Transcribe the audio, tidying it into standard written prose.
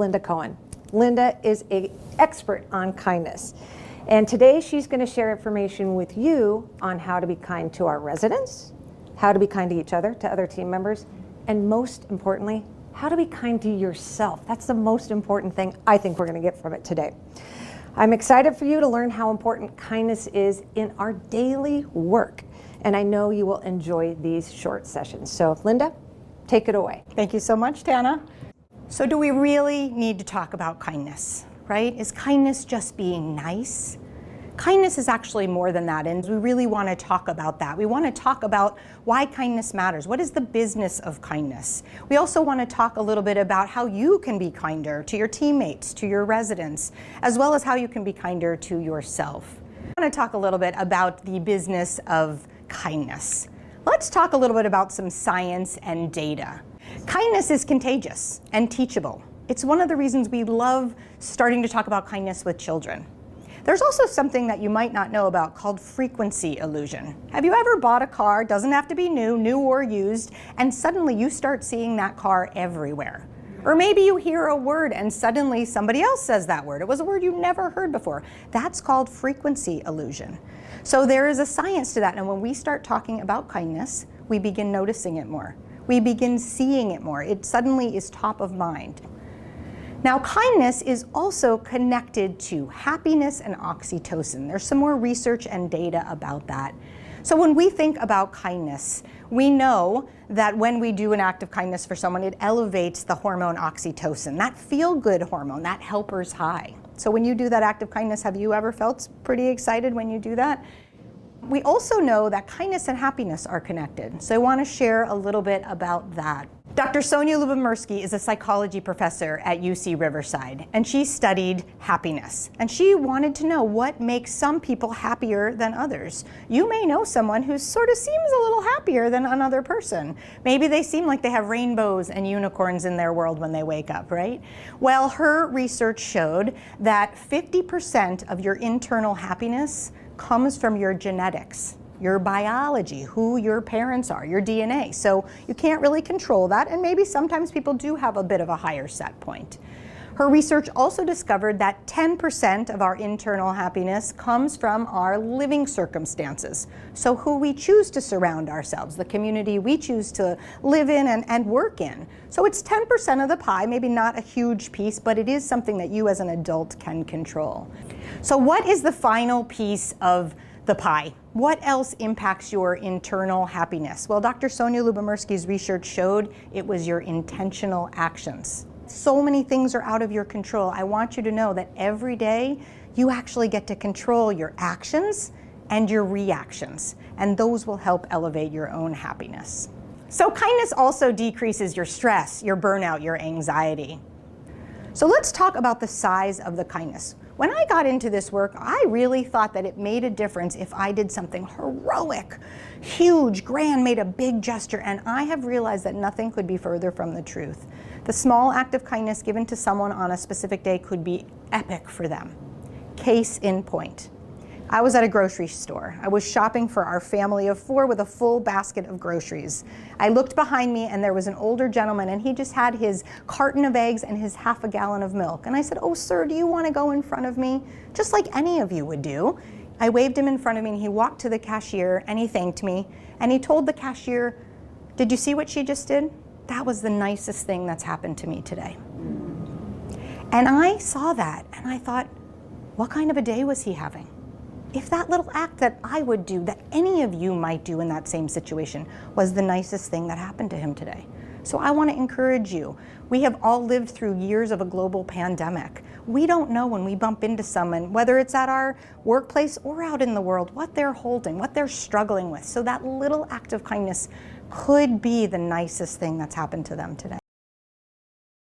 Linda Cohen. Linda is an expert on kindness. And today she's going to share information with you on how to be kind to our residents, how to be kind to each other, to other team members, and most importantly, how to be kind to yourself. That's the most important thing I think we're going to get from it today. I'm excited for you to learn how important kindness is in our daily work. And I know you will enjoy these short sessions. So Linda, take it away. Thank you so much, Tana. So do we really need to talk about kindness, right? Is kindness just being nice? Kindness is actually more than that, and we really want to talk about that. We want to talk about why kindness matters. What is the business of kindness? We also want to talk a little bit about how you can be kinder to your teammates, to your residents, as well as how you can be kinder to yourself. I want to talk a little bit about the business of kindness. Let's talk a little bit about some science and data. Kindness is contagious and teachable. It's one of the reasons we love starting to talk about kindness with children. There's also something that you might not know about called frequency illusion. Have you ever bought a car, doesn't have to be new or used, and suddenly you start seeing that car everywhere? Or maybe you hear a word and suddenly somebody else says that word. It was a word you never heard before. That's called frequency illusion. So there is a science to that, and when we start talking about kindness, we begin noticing it more. We begin seeing it more. It suddenly is top of mind. Now, kindness is also connected to happiness and oxytocin. There's some more research and data about that. So when we think about kindness, we know that when we do an act of kindness for someone, it elevates the hormone oxytocin, that feel-good hormone, that helper's high. So when you do that act of kindness, have you ever felt pretty excited when you do that? We also know that kindness and happiness are connected, so I want to share a little bit about that. Dr. Sonia Lyubomirsky is a psychology professor at UC Riverside, and she studied happiness. And she wanted to know what makes some people happier than others. You may know someone who sort of seems a little happier than another person. Maybe they seem like they have rainbows and unicorns in their world when they wake up, right? Well, her research showed that 50% of your internal happiness comes from your genetics, your biology, who your parents are, your DNA. So you can't really control that, and maybe sometimes people do have a bit of a higher set point. Her research also discovered that 10% of our internal happiness comes from our living circumstances. So who we choose to surround ourselves, the community we choose to live in and work in. So it's 10% of the pie, maybe not a huge piece, but it is something that you as an adult can control. So what is the final piece of the pie? What else impacts your internal happiness? Well, Dr. Sonia Lyubomirsky's research showed it was your intentional actions. So many things are out of your control. I want you to know that every day you actually get to control your actions and your reactions, and those will help elevate your own happiness. So kindness also decreases your stress, your burnout, your anxiety. So let's talk about the size of the kindness. When I got into this work, I really thought that it made a difference if I did something heroic, huge, grand, made a big gesture, and I have realized that nothing could be further from the truth. The small act of kindness given to someone on a specific day could be epic for them. Case in point. I was at a grocery store. I was shopping for our family of 4 with a full basket of groceries. I looked behind me and there was an older gentleman and he just had his carton of eggs and his half a gallon of milk. And I said, "Oh, sir, do you want to go in front of me?" Just like any of you would do. I waved him in front of me and he walked to the cashier and he thanked me. And he told the cashier, "Did you see what she just did? That was the nicest thing that's happened to me today." And I saw that and I thought, what kind of a day was he having? If that little act that I would do, that any of you might do in that same situation, was the nicest thing that happened to him today. So I want to encourage you. We have all lived through years of a global pandemic. We don't know when we bump into someone, whether it's at our workplace or out in the world, what they're holding, what they're struggling with. So that little act of kindness could be the nicest thing that's happened to them today.